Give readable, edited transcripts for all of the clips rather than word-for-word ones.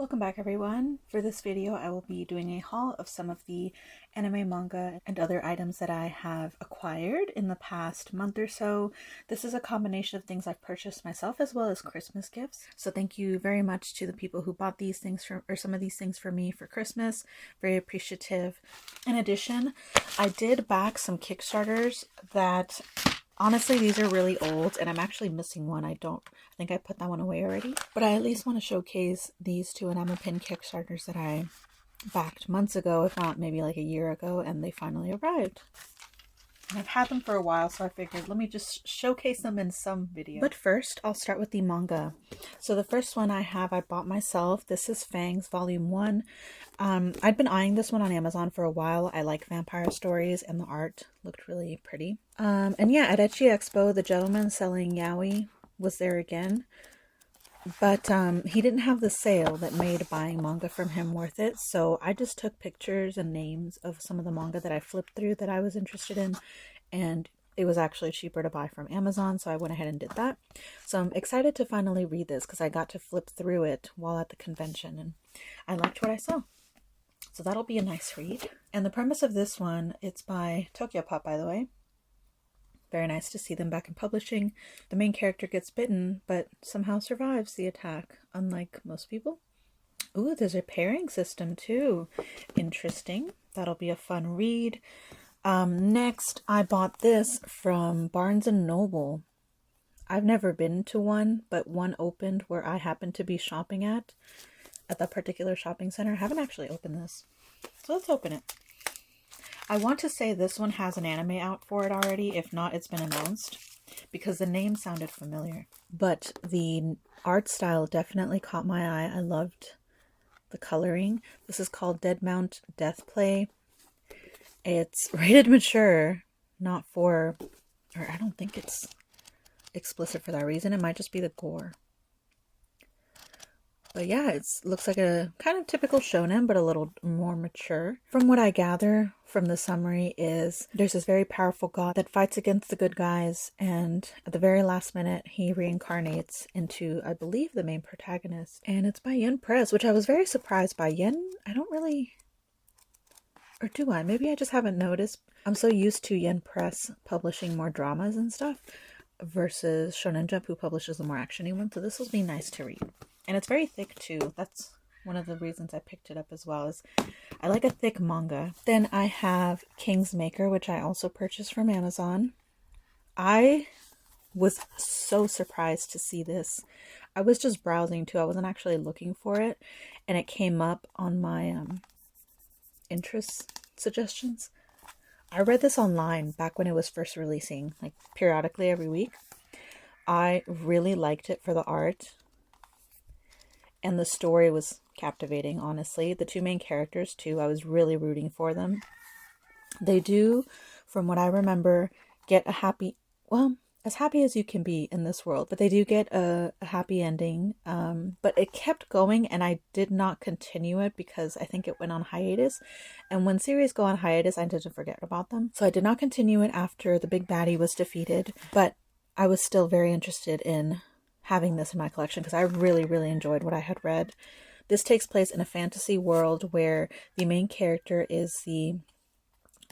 Welcome back everyone. For this video I will be doing a haul of some of the anime, manga, and other items that I have acquired in the past month or so. This is a combination of things I've purchased myself as well as Christmas gifts. So thank you very much to the people who bought these things or some of these things for me for Christmas. Very appreciative. In addition, I did back some Kickstarters that honestly, these are really old, and I'm actually missing one. I think I put that one away already. But I at least want to showcase these two Enamel Pin Kickstarters that I backed months ago, if not maybe like a year ago, and they finally arrived. And I've had them for a while, so I figured let me just showcase them in some video. But first, I'll start with the manga. So the first one I bought myself. This is FANGS Volume 1. I'd been eyeing this one on Amazon for a while. I like vampire stories, and the art looked really pretty. And yeah, at Ecchi Expo, the gentleman selling yaoi was there again. But he didn't have the sale that made buying manga from him worth it. So I just took pictures and names of some of the manga that I flipped through that I was interested in. And it was actually cheaper to buy from Amazon, so I went ahead and did that. So I'm excited to finally read this because I got to flip through it while at the convention. And I liked what I saw. So that'll be a nice read. And the premise of this one, it's by Tokyopop, by the way. Very nice to see them back in publishing. The main character gets bitten, but somehow survives the attack, unlike most people. Ooh, there's a pairing system too. Interesting. That'll be a fun read. Next, I bought this from Barnes & Noble. I've never been to one, but one opened where I happened to be shopping at that particular shopping center. I haven't actually opened this, so let's open it. I want to say this one has an anime out for it already. If not, it's been announced because the name sounded familiar. But the art style definitely caught my eye. I loved the coloring. This is called Dead Mount DeathPlay. It's rated mature, not for, or I don't think it's explicit for that reason. It might just be the gore. But yeah, it looks like a kind of typical shonen, but a little more mature. From what I gather from the summary is there's this very powerful god that fights against the good guys, and at the very last minute, he reincarnates into, I believe, the main protagonist. And it's by Yen Press, which I was very surprised by. Yen, I don't really, or do I? Maybe I just haven't noticed. I'm so used to Yen Press publishing more dramas and stuff versus Shonen Jump, who publishes the more action-y ones, so this will be nice to read. And it's very thick too. That's one of the reasons I picked it up as well, is I like a thick manga. Then I have King's Maker, which I also purchased from Amazon. I was so surprised to see this. I was just browsing too. I wasn't actually looking for it. And it came up on my interest suggestions. I read this online back when it was first releasing, like periodically every week. I really liked it for the art. And the story was captivating, honestly. The two main characters, too, I was really rooting for them. They do, from what I remember, get a happy, well, as happy as you can be in this world, but they do get a happy ending. But it kept going, and I did not continue it because I think it went on hiatus. And when series go on hiatus, I tend to forget about them. So I did not continue it after the big baddie was defeated, but I was still very interested in having this in my collection because I really, really enjoyed what I had read. This takes place in a fantasy world where the main character is the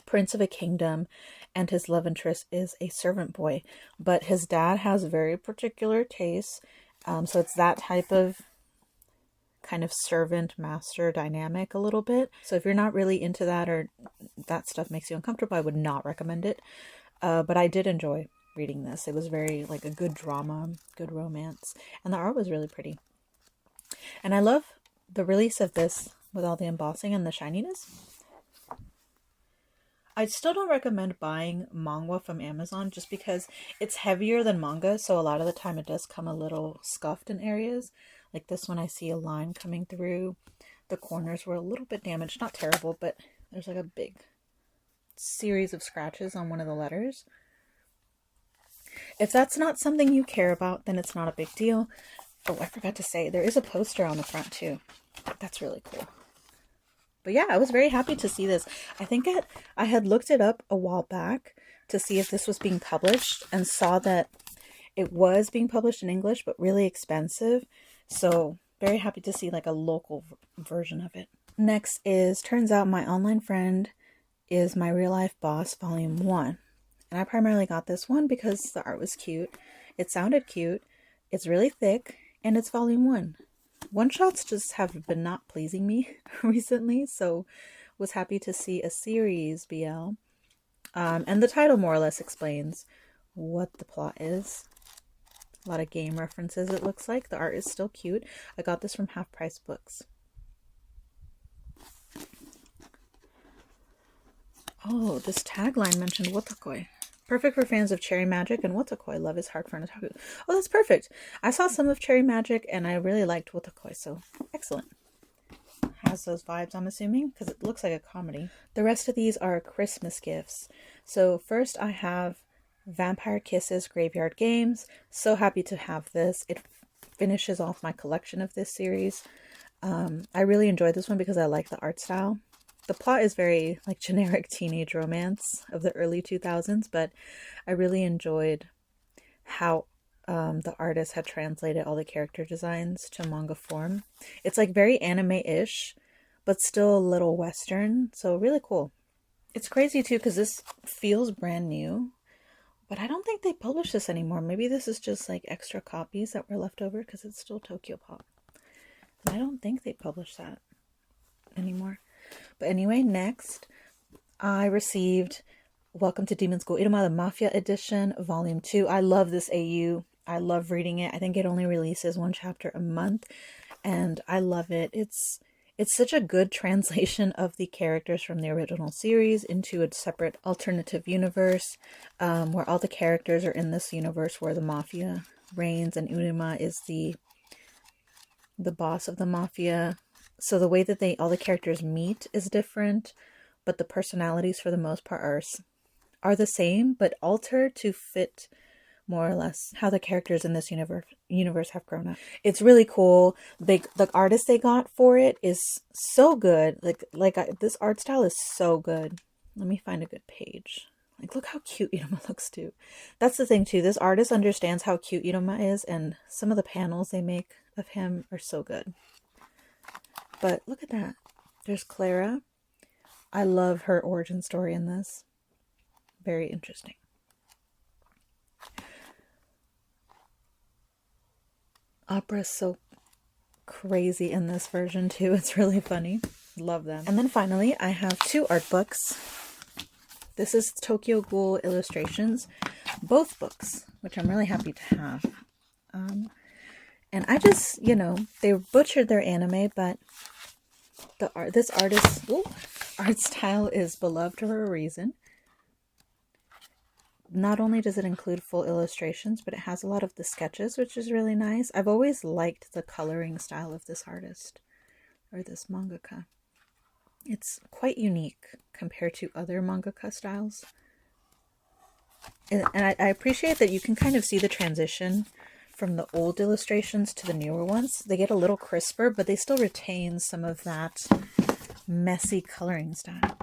prince of a kingdom and his love interest is a servant boy. But his dad has very particular tastes. So it's that type of kind of servant-master dynamic a little bit. So if you're not really into that or that stuff makes you uncomfortable, I would not recommend it. But I did enjoy reading this. It was very like a good drama, good romance, and the art was really pretty. And I love the release of this with all the embossing and the shininess. I still don't recommend buying manga from Amazon just because it's heavier than manga, so a lot of the time it does come a little scuffed in areas. Like this one, I see a line coming through. The corners were a little bit damaged, not terrible, but there's like a big series of scratches on one of the letters. If that's not something you care about, then it's not a big deal. Oh, I forgot to say, there is a poster on the front too. That's really cool. But yeah, I was very happy to see this. I think I had looked it up a while back to see if this was being published and saw that it was being published in English, but really expensive. So very happy to see like a local version of it. Next is Turns Out My Online Friend is My Real Life Boss Volume 1. And I primarily got this one because the art was cute. It sounded cute. It's really thick. And it's Volume 1. One-shots just have been not pleasing me recently. So was happy to see a series BL. And the title more or less explains what the plot is. A lot of game references, it looks like. The art is still cute. I got this from Half Price Books. Oh, this tagline mentioned Wotakoi. Perfect for fans of Cherry Magic and Wotakoi. Love is hard for an otaku. Oh, that's perfect. I saw some of Cherry Magic and I really liked Wotakoi, so excellent. Has those vibes, I'm assuming, because it looks like a comedy. The rest of these are Christmas gifts. So first I have Vampire Kisses Graveyard Games. So happy to have this. It finishes off my collection of this series. I really enjoyed this one because I like the art style. The plot is very like generic teenage romance of the early 2000s, but I really enjoyed how the artist had translated all the character designs to manga form. It's like very anime-ish, but still a little Western, so really cool. It's crazy too because this feels brand new, but I don't think they publish this anymore. Maybe this is just like extra copies that were left over because it's still Tokyo Pop. I don't think they publish that anymore. But anyway, next I received Welcome to Demon School IruMafia Edition Volume 2. I love this AU. I love reading it. I think it only releases one chapter a month and I love it. It's such a good translation of the characters from the original series into a separate alternative universe where all the characters are in this universe where the mafia reigns and Uruma is the boss of the mafia. So the way that all the characters meet is different, but the personalities for the most part are the same, but altered to fit more or less how the characters in this universe have grown up. It's really cool. The artist they got for it is so good. This art style is so good. Let me find a good page. Like, look how cute Iruma looks too. That's the thing too. This artist understands how cute Iruma is, and some of the panels they make of him are so good. But look at that. There's Clara. I love her origin story in this. Very interesting. Opera's so crazy in this version too. It's really funny. Love them. And then finally, I have 2 art books. This is Tokyo Ghoul illustrations. Both books, which I'm really happy to have. And I just, they butchered their anime, but this artist's art style is beloved for a reason. Not only does it include full illustrations, but it has a lot of the sketches, which is really nice. I've always liked the coloring style of this artist, or this mangaka. It's quite unique compared to other mangaka styles. And I appreciate that you can kind of see the transition from the old illustrations to the newer ones. They get a little crisper, but they still retain some of that messy coloring style.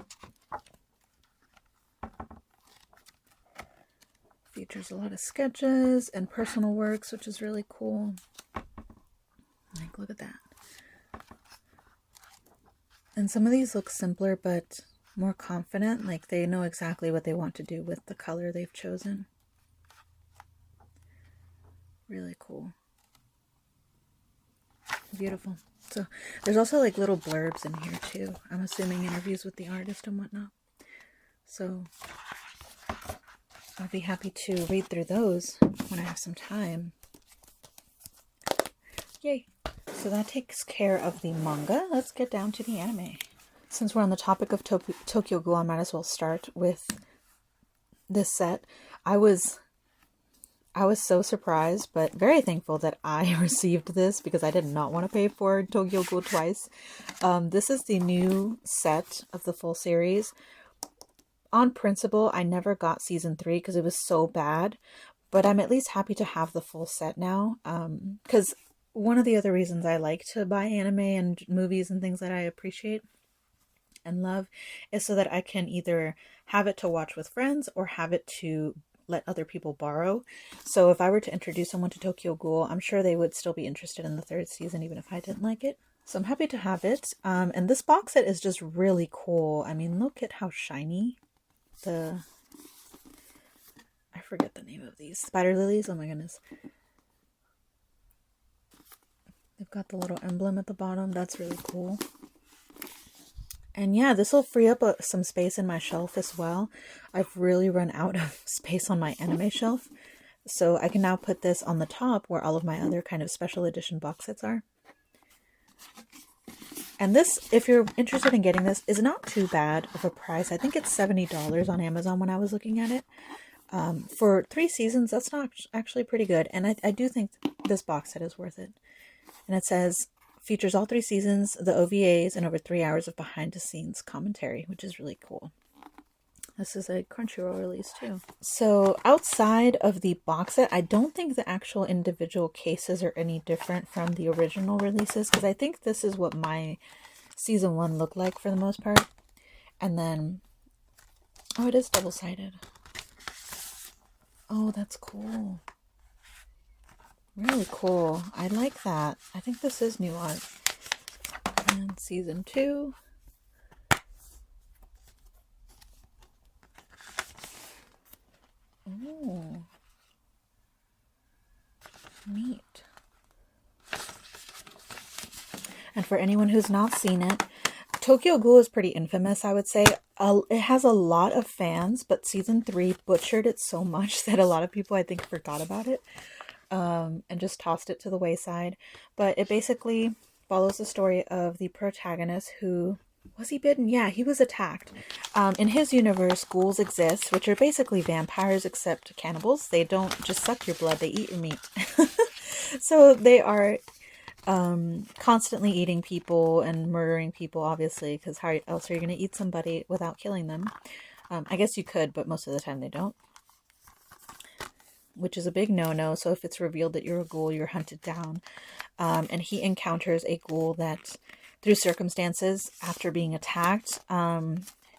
Features a lot of sketches and personal works, which is really cool. Like, look at that. And some of these look simpler, but more confident. Like, they know exactly what they want to do with the color they've chosen. Really cool. Beautiful. So there's also like little blurbs in here too. I'm assuming interviews with the artist and whatnot. So I'll be happy to read through those when I have some time. Yay. So that takes care of the manga. Let's get down to the anime. Since we're on the topic of Tokyo Ghoul, I might as well start with this set. I was so surprised, but very thankful that I received this because I did not want to pay for Tokyo Ghoul twice. This is the new set of the full series. On principle, I never got season 3 because it was so bad, but I'm at least happy to have the full set now. Because one of the other reasons I like to buy anime and movies and things that I appreciate and love is so that I can either have it to watch with friends or have it to let other people borrow. So if I were to introduce someone to Tokyo Ghoul, I'm sure they would still be interested in the third season, even if I didn't like it. So I'm happy to have it. And this box set is just really cool. I mean, look at how shiny I forget the name of these. Spider lilies? Oh my goodness. They've got the little emblem at the bottom. That's really cool. And yeah, this will free up some space in my shelf as well. I've really run out of space on my anime shelf. So I can now put this on the top where all of my other kind of special edition box sets are. And this, if you're interested in getting this, is not too bad of a price. I think it's $70 on Amazon when I was looking at it. For 3 seasons, that's not actually pretty good. And I do think this box set is worth it. And it says, features all 3 seasons, the OVAs, and over 3 hours of behind-the-scenes commentary, which is really cool. This is a Crunchyroll release too. So outside of the box set, I don't think the actual individual cases are any different from the original releases, because I think this is what my season 1 looked like for the most part. And then, oh, it is double-sided. Oh, that's cool. Really cool. I like that. I think this is new art. And season 2. Oh. Neat. And for anyone who's not seen it, Tokyo Ghoul is pretty infamous, I would say. It has a lot of fans, but season 3 butchered it so much that a lot of people, I think, forgot about it. And just tossed it to the wayside. But it basically follows the story of the protagonist who... Was he bitten? Yeah, he was attacked. In his universe, ghouls exist, which are basically vampires except cannibals. They don't just suck your blood, they eat your meat. So they are constantly eating people and murdering people, obviously, because how else are you going to eat somebody without killing them? I guess you could, but most of the time they don't. Which is a big no-no, so if it's revealed that you're a ghoul, you're hunted down. And he encounters a ghoul that, through circumstances, after being attacked,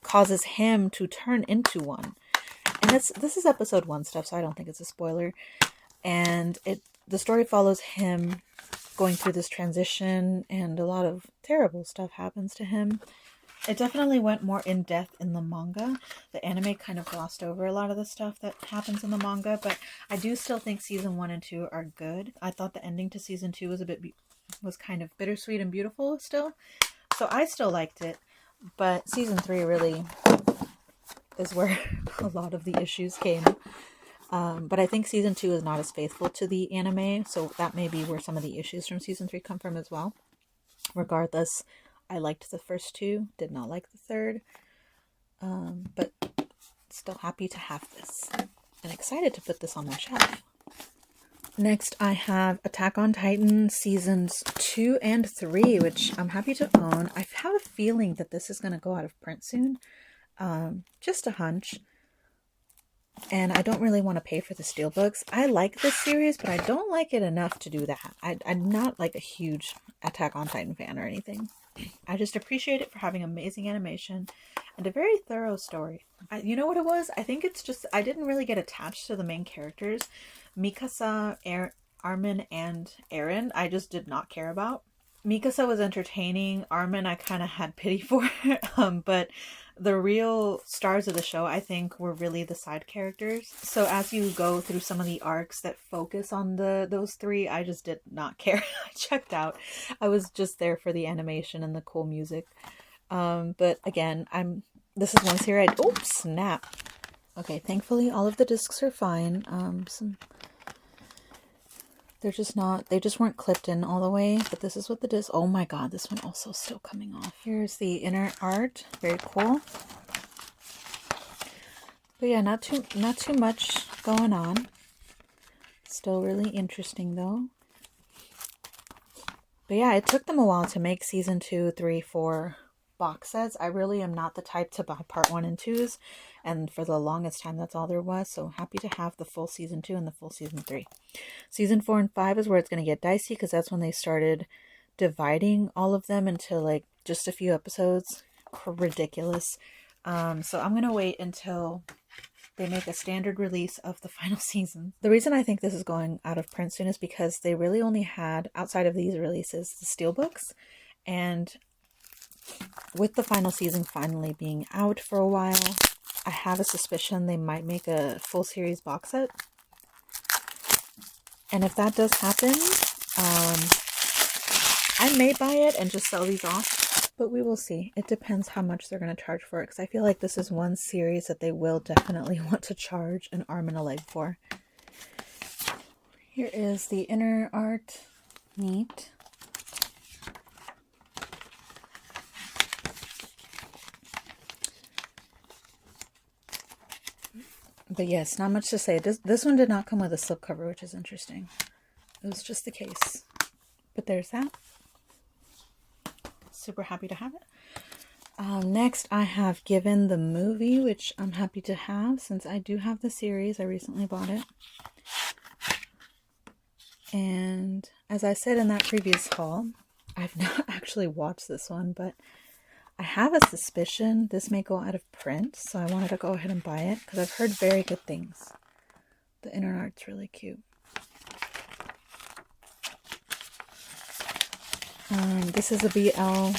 causes him to turn into one. And this is episode 1 stuff, so I don't think it's a spoiler. And the story follows him going through this transition, and a lot of terrible stuff happens to him. It definitely went more in depth in the manga. The anime kind of glossed over a lot of the stuff that happens in the manga, but I do still think season 1 and 2 are good. I thought the ending to season 2 was kind of bittersweet and beautiful still, so I still liked it. But season 3 really is where a lot of the issues came. But I think season 2 is not as faithful to the anime, so that may be where some of the issues from season 3 come from as well. Regardless, I liked the first 2, did not like the third, but still happy to have this and excited to put this on my shelf. Next, I have Attack on Titan seasons 2 and 3, which I'm happy to own. I have a feeling that this is going to go out of print soon, just a hunch. And I don't really want to pay for the steelbooks. I like this series, but I don't like it enough to do that. I'm not like a huge Attack on Titan fan or anything. I just appreciate it for having amazing animation and a very thorough story. You know what it was? I think it's just, I didn't really get attached to the main characters. Mikasa, Armin, and Eren, I just did not care about. Mikasa was entertaining. Armin, I kind of had pity for. But the real stars of the show, I think, were really the side characters. So as you go through some of the arcs that focus on those 3, I just did not care. I checked out. I was just there for the animation and the cool music. But again, this is one series oops, snap. Okay, thankfully all of the discs are fine. They just weren't clipped in all the way, but this is what the disc, oh my god, this one also still coming off. Here's the inner art, very cool. But yeah, not too much going on. Still really interesting though. But yeah, it took them a while to make season 2, 3, 4 box sets. I really am not the type to buy part 1 and 2s, and for the longest time that's all there was, so happy to have the full season 2 and the full season 3. Season 4 and 5 is where it's going to get dicey, because that's when they started dividing all of them into like just a few episodes. Ridiculous. So I'm going to wait until they make a standard release of the final season. The reason I think this is going out of print soon is because they really only had, outside of these releases, the steelbooks. And with the final season finally being out for a while, I have a suspicion they might make a full series box set. And if that does happen, I may buy it and just sell these off, but we will see. It depends how much they're going to charge for it, because I feel like this is one series that they will definitely want to charge an arm and a leg for. Here is the inner art. Neat. But yes, not much to say. This one did not come with a slipcover, which is interesting. It was just the case. But there's that. Super happy to have it. Next, I have Given the movie, which I'm happy to have since I do have the series. I recently bought it. And as I said in that previous haul, I've not actually watched this one, but I have a suspicion this may go out of print, so I wanted to go ahead and buy it because I've heard very good things. The inner art's really cute. This is a BL,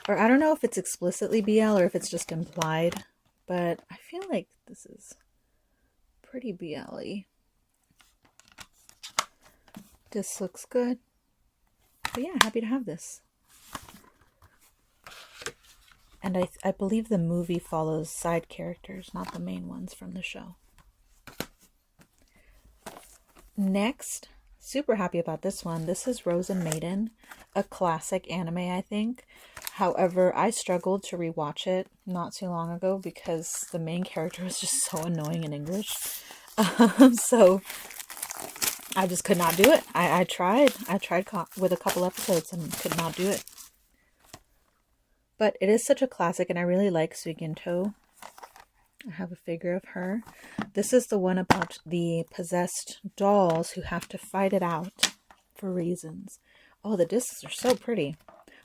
or I don't know if it's explicitly BL or if it's just implied, but I feel like this is pretty BL-y. This looks good. But yeah, happy to have this. And I believe the movie follows side characters, not the main ones from the show. Next, super happy about this one. This is Rozen Maiden, a classic anime, I think. However, I struggled to rewatch it not too long ago because the main character was just so annoying in English. So I just could not do it. I tried with a couple episodes and could not do it. But it is such a classic, and I really like Suiginto. I have a figure of her. This is the one about the possessed dolls who have to fight it out for reasons. Oh, the discs are so pretty.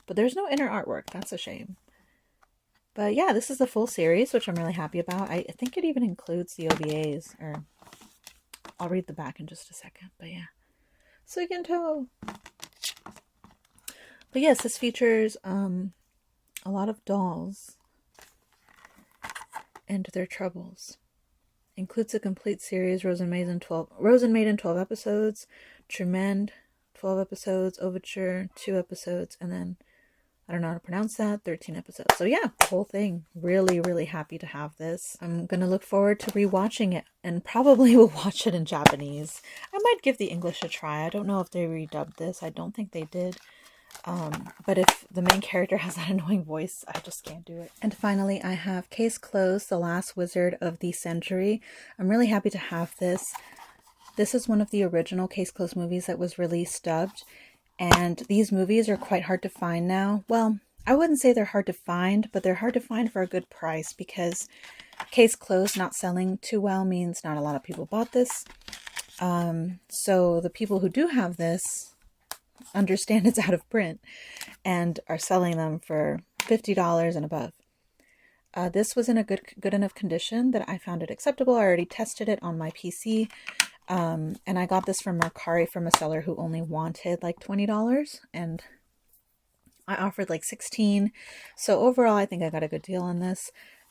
But there's no inner artwork. That's a shame. But yeah, this is the full series, which I'm really happy about. I think it even includes the OVAs. Or I'll read the back in just a second. But yeah. Suiginto! But yes, this features a lot of dolls and their troubles. Includes a complete series, Rozen Maiden 12 episodes, Tremend 12 episodes, Overture 2 episodes, and then I don't know how to pronounce that, 13 episodes. So yeah, the whole thing. Really, really happy to have this. I'm gonna look forward to rewatching it and probably will watch it in Japanese. I might give the English a try. I don't know if they redubbed this. I don't think they did. But if the main character has that annoying voice, I just can't do it. And finally, I have Case Closed, The Last Wizard of the Century. I'm really happy to have this. This is one of the original Case Closed movies that was released dubbed. And these movies are quite hard to find now. Well, I wouldn't say they're hard to find, but they're hard to find for a good price because Case Closed not selling too well means not a lot of people bought this. So the people who do have this understand it's out of print and are selling them for $50 and above. This was in a good enough condition that I found it acceptable. I already tested it on my PC, and I got this from Mercari from a seller who only wanted like $20, and I offered like $16. So overall, I think I got a good deal on this.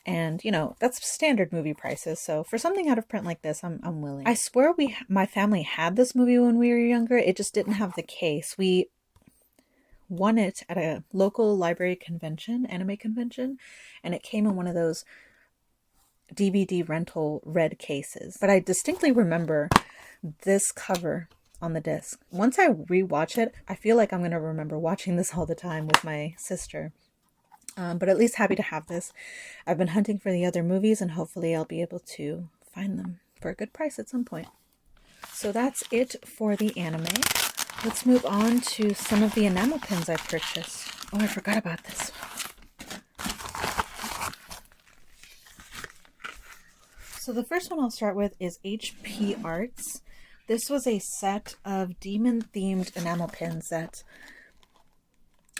And, you know, that's standard movie prices. So for something out of print like this, I'm willing. I swear my family had this movie when we were younger. It just didn't have the case. We won it at a local library convention, anime convention. And it came in one of those DVD rental red cases. But I distinctly remember this cover on the disc. Once I rewatch it, I feel like I'm going to remember watching this all the time with my sister. But at least happy to have this. I've been hunting for the other movies and hopefully I'll be able to find them for a good price at some point. So that's it for the anime. Let's move on to some of the enamel pins I purchased. Oh, I forgot about this one. So the first one I'll start with is HP Arts. This was a set of demon-themed enamel pins that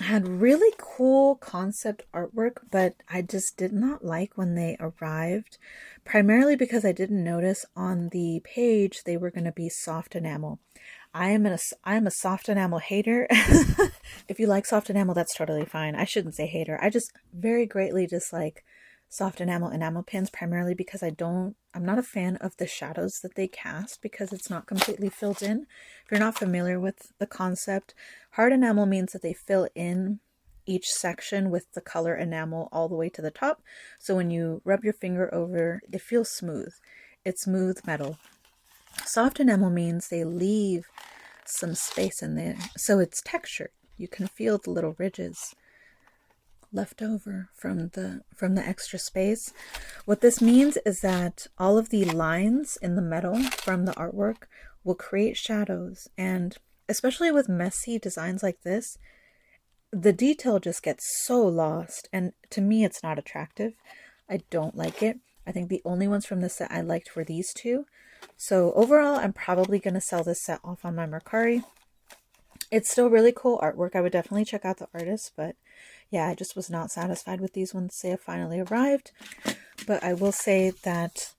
had really cool concept artwork, but I just did not like when they arrived, primarily because I didn't notice on the page they were going to be soft enamel. I am a soft enamel hater. If you like soft enamel, that's totally fine. I shouldn't say hater. I just very greatly dislike soft enamel pins, primarily because I'm not a fan of the shadows that they cast because it's not completely filled in. If you're not familiar with the concept, hard enamel means that they fill in each section with the color enamel all the way to the top. So when you rub your finger over, it feels smooth. It's smooth metal. Soft enamel means they leave some space in there, so it's textured. You can feel the little ridges left over from the extra space. What this means is that all of the lines in the metal from the artwork will create shadows, and especially with messy designs like this, the detail just gets so lost, and to me it's not attractive. I don't like it. I think the only ones from this set I liked were these two. So overall, I'm probably going to sell this set off on my Mercari. It's still really cool artwork. I would definitely check out the artist, but yeah, I just was not satisfied with these ones. They have finally arrived, but I will say that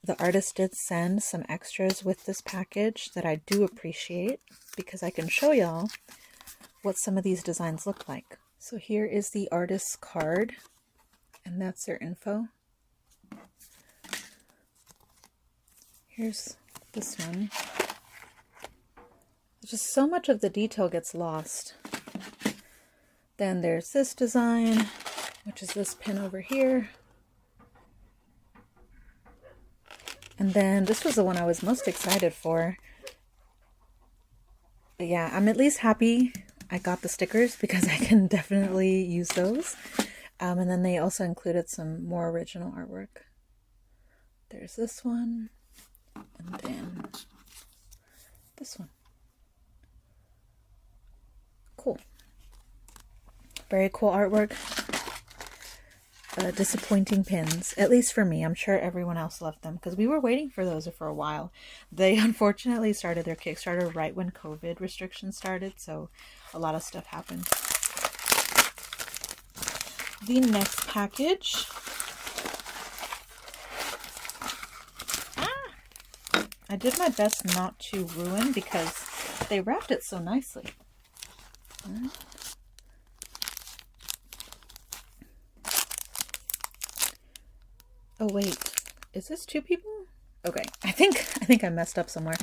the artist did send some extras with this package that I do appreciate, because I can show y'all what some of these designs look like. So here is the artist's card, and that's their info. Here's this one. Just so much of the detail gets lost. Then there's this design, which is this pin over here. And then this was the one I was most excited for. But yeah, I'm at least happy I got the stickers because I can definitely use those. And then they also included some more original artwork. There's this one. And then this one. Cool. Very cool artwork. Disappointing pins, at least for me. I'm sure everyone else loved them because we were waiting for those for a while. They unfortunately started their Kickstarter right when COVID restrictions started, so a lot of stuff happened. The next package. I did my best not to ruin because they wrapped it so nicely. Oh wait, is this two people? Okay, I think I messed up somewhere.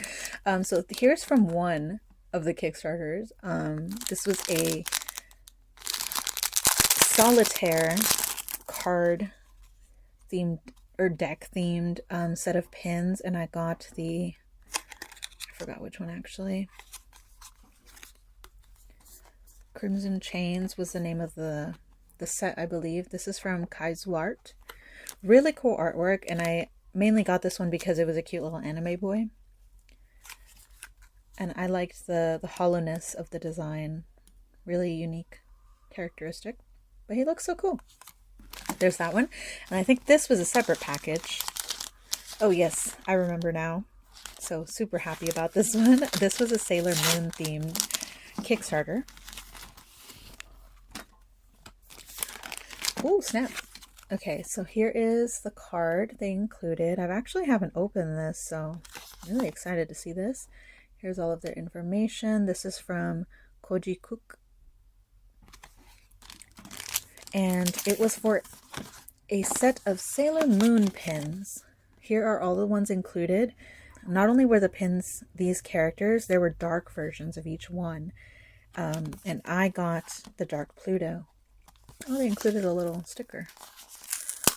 So here's from one of the Kickstarters. This was a solitaire card themed or deck themed set of pins, and I got I forgot which one actually. Crimson Chains was the name of the set, I believe. This is from Kickstart. Really cool artwork, and I mainly got this one because it was a cute little anime boy. And I liked the hollowness of the design. Really unique characteristic. But he looks so cool. There's that one. And I think this was a separate package. Oh yes, I remember now. So super happy about this one. This was a Sailor Moon themed Kickstarter. Oh, snap. Okay, so here is the card they included. I actually haven't opened this, so I'm really excited to see this. Here's all of their information. This is from Koji Cook. And it was for a set of Sailor Moon pins. Here are all the ones included. Not only were the pins these characters, there were dark versions of each one. And I got the Dark Pluto. Oh, they included a little sticker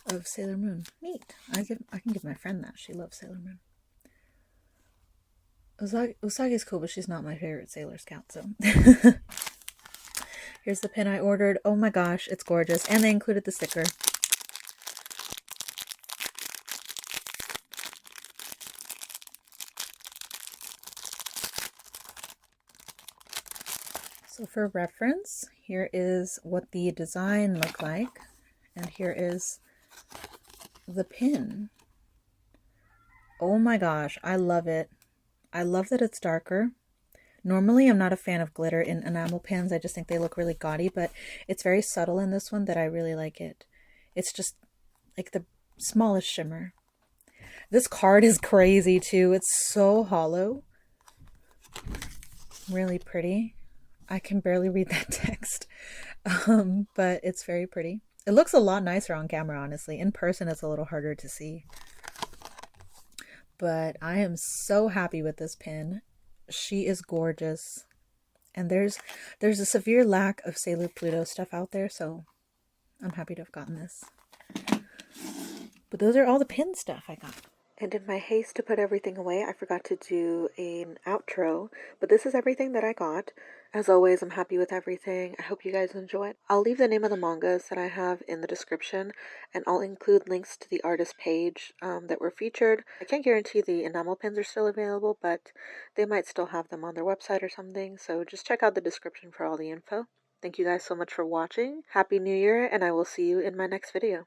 of Sailor Moon. Neat. I can give my friend that. She loves Sailor Moon. Usagi's cool, but she's not my favorite Sailor Scout, so. Here's the pin I ordered. Oh my gosh, it's gorgeous. And they included the sticker. So for reference, here is what the design looked like. And here is the pin. Oh my gosh, I love it. I love that it's darker. Normally, I'm not a fan of glitter in enamel pins. I just think they look really gaudy, but it's very subtle in this one that I really like it. It's just like the smallest shimmer. This card is crazy too. It's so hollow. Really pretty. I can barely read that text, but it's very pretty. It looks a lot nicer on camera, honestly. In person, it's a little harder to see. But I am so happy with this pin. She is gorgeous. And there's a severe lack of Sailor Pluto stuff out there, so I'm happy to have gotten this. But those are all the pin stuff I got. And in my haste to put everything away, I forgot to do an outro. But this is everything that I got. As always, I'm happy with everything. I hope you guys enjoy it. I'll leave the name of the mangas that I have in the description, and I'll include links to the artist page that were featured. I can't guarantee the enamel pins are still available, but they might still have them on their website or something. So just check out the description for all the info. Thank you guys so much for watching. Happy New Year, and I will see you in my next video.